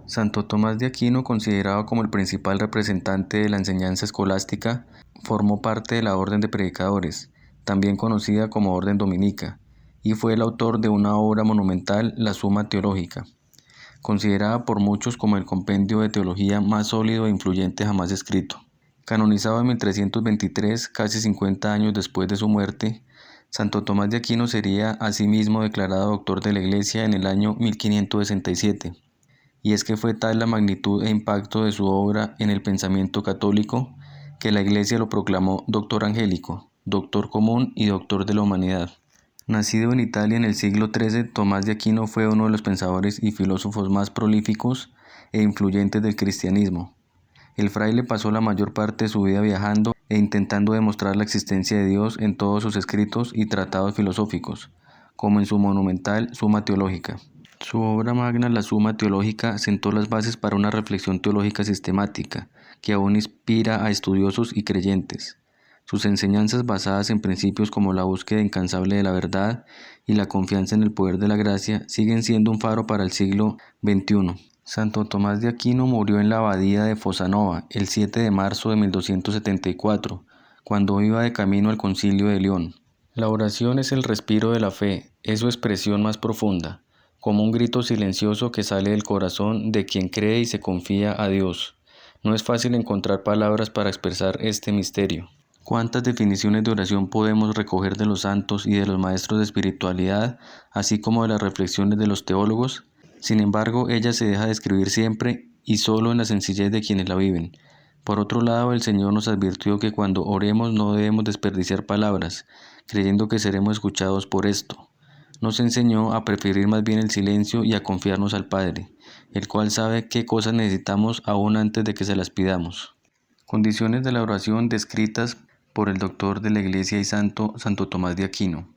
Santo Tomás de Aquino, considerado como el principal representante de la enseñanza escolástica, formó parte de la Orden de Predicadores, también conocida como Orden Dominica, y fue el autor de una obra monumental, la Suma Teológica, considerada por muchos como el compendio de teología más sólido e influyente jamás escrito. Canonizado en 1323, casi 50 años después de su muerte, Santo Tomás de Aquino sería asimismo declarado doctor de la Iglesia en el año 1567. Y es que fue tal la magnitud e impacto de su obra en el pensamiento católico que la Iglesia lo proclamó doctor angélico, doctor común y doctor de la humanidad. Nacido en Italia en el siglo XIII, Tomás de Aquino fue uno de los pensadores y filósofos más prolíficos e influyentes del cristianismo. El fraile pasó la mayor parte de su vida viajando e intentando demostrar la existencia de Dios en todos sus escritos y tratados filosóficos, como en su monumental Suma Teológica. Su obra magna, la Suma Teológica, sentó las bases para una reflexión teológica sistemática, que aún inspira a estudiosos y creyentes. Sus enseñanzas basadas en principios como la búsqueda incansable de la verdad y la confianza en el poder de la gracia siguen siendo un faro para el siglo XXI. Santo Tomás de Aquino murió en la abadía de Fossanova el 7 de marzo de 1274, cuando iba de camino al Concilio de León. La oración es el respiro de la fe, es su expresión más profunda, como un grito silencioso que sale del corazón de quien cree y se confía a Dios. No es fácil encontrar palabras para expresar este misterio. ¿Cuántas definiciones de oración podemos recoger de los santos y de los maestros de espiritualidad, así como de las reflexiones de los teólogos? Sin embargo, ella se deja describir siempre y solo en la sencillez de quienes la viven. Por otro lado, el Señor nos advirtió que cuando oremos no debemos desperdiciar palabras, creyendo que seremos escuchados por esto. Nos enseñó a preferir más bien el silencio y a confiarnos al Padre, el cual sabe qué cosas necesitamos aún antes de que se las pidamos. Condiciones de la oración descritas por el doctor de la Iglesia y Santo Tomás de Aquino.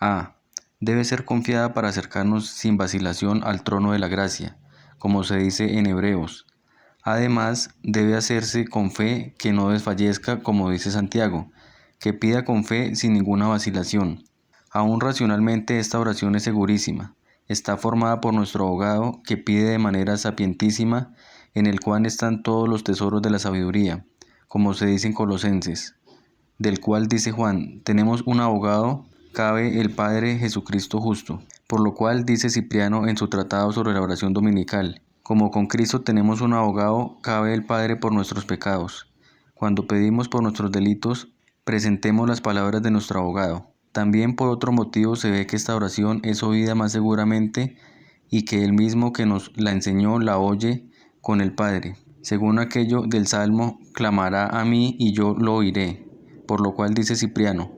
A. Debe ser confiada para acercarnos sin vacilación al trono de la gracia, como se dice en Hebreos. Además, debe hacerse con fe que no desfallezca, como dice Santiago, que pida con fe sin ninguna vacilación. Aún racionalmente esta oración es segurísima. Está formada por nuestro abogado que pide de manera sapientísima, en el cual están todos los tesoros de la sabiduría, como se dice en Colosenses, del cual dice Juan, tenemos un abogado, cabe el Padre Jesucristo justo, por lo cual dice Cipriano en su tratado sobre la oración dominical, como con Cristo tenemos un abogado, cabe el Padre por nuestros pecados. Cuando pedimos por nuestros delitos, presentemos las palabras de nuestro abogado. También por otro motivo se ve que esta oración es oída más seguramente y que el mismo que nos la enseñó la oye con el Padre. Según aquello del Salmo, clamará a mí y yo lo oiré. Por lo cual dice Cipriano,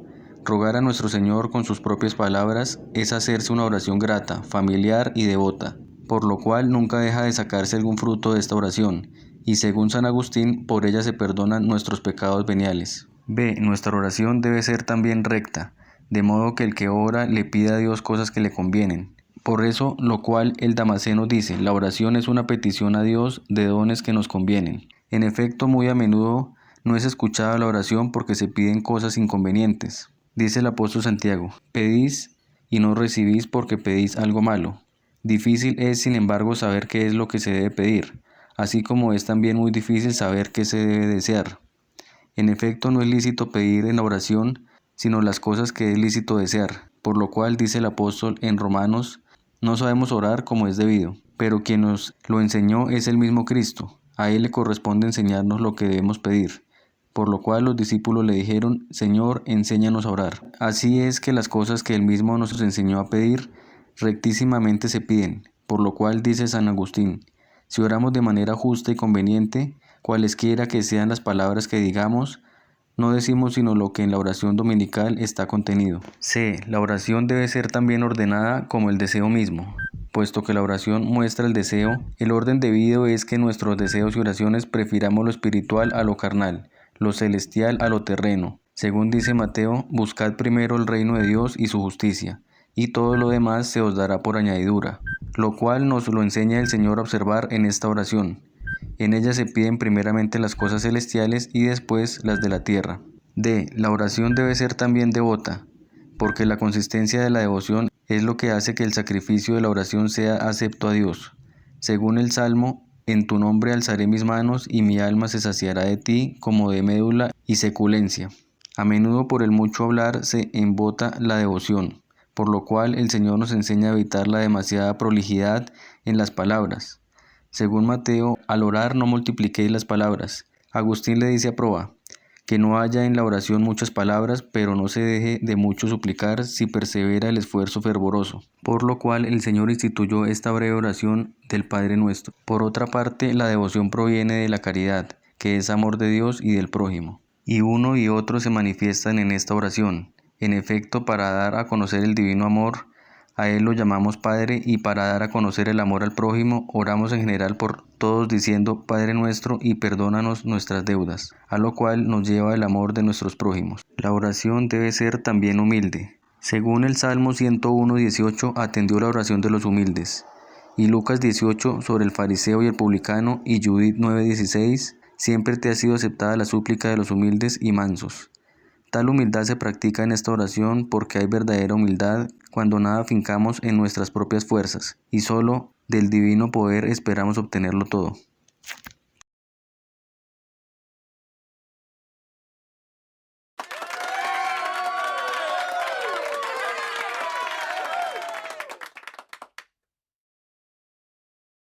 rogar a nuestro Señor con sus propias palabras es hacerse una oración grata, familiar y devota, por lo cual nunca deja de sacarse algún fruto de esta oración, y según San Agustín, por ella se perdonan nuestros pecados veniales. B. Nuestra oración debe ser también recta, de modo que el que ora le pida a Dios cosas que le convienen. Por eso, lo cual el Damasceno dice, la oración es una petición a Dios de dones que nos convienen. En efecto, muy a menudo no es escuchada la oración porque se piden cosas inconvenientes. Dice el apóstol Santiago, pedís y no recibís porque pedís algo malo. Difícil es, sin embargo, saber qué es lo que se debe pedir, así como es también muy difícil saber qué se debe desear. En efecto, no es lícito pedir en la oración, sino las cosas que es lícito desear, por lo cual dice el apóstol en Romanos, no sabemos orar como es debido, pero quien nos lo enseñó es el mismo Cristo, a él le corresponde enseñarnos lo que debemos pedir. Por lo cual los discípulos le dijeron, Señor, enséñanos a orar. Así es que las cosas que él mismo nos enseñó a pedir, rectísimamente se piden, por lo cual dice San Agustín, si oramos de manera justa y conveniente, cualesquiera que sean las palabras que digamos, no decimos sino lo que en la oración dominical está contenido. C. La oración debe ser también ordenada como el deseo mismo. Puesto que la oración muestra el deseo, el orden debido es que nuestros deseos y oraciones prefiramos lo espiritual a lo carnal, lo celestial a lo terreno. Según dice Mateo, buscad primero el reino de Dios y su justicia, y todo lo demás se os dará por añadidura, lo cual nos lo enseña el Señor a observar en esta oración. En ella se piden primeramente las cosas celestiales y después las de la tierra. D. La oración debe ser también devota, porque la consistencia de la devoción es lo que hace que el sacrificio de la oración sea acepto a Dios. Según el Salmo, En tu nombre alzaré mis manos y mi alma se saciará de ti como de médula y seculencia. A menudo por el mucho hablar se embota la devoción, por lo cual el Señor nos enseña a evitar la demasiada prolijidad en las palabras. Según Mateo, al orar no multipliquéis las palabras. Agustín le dice a Proba, que no haya en la oración muchas palabras, pero no se deje de mucho suplicar si persevera el esfuerzo fervoroso. Por lo cual el Señor instituyó esta breve oración del Padre Nuestro. Por otra parte, la devoción proviene de la caridad, que es amor de Dios y del prójimo. Y uno y otro se manifiestan en esta oración. En efecto, para dar a conocer el divino amor, a Él lo llamamos Padre, y para dar a conocer el amor al prójimo, oramos en general por todos diciendo Padre nuestro y perdónanos nuestras deudas, a lo cual nos lleva el amor de nuestros prójimos. La oración debe ser también humilde. Según el Salmo 101:18, atendió la oración de los humildes. Y Lucas 18 sobre el fariseo y el publicano, y Judith 9:16, siempre te ha sido aceptada la súplica de los humildes y mansos. Tal humildad se practica en esta oración porque hay verdadera humildad cuando nada fincamos en nuestras propias fuerzas y solo del divino poder esperamos obtenerlo todo.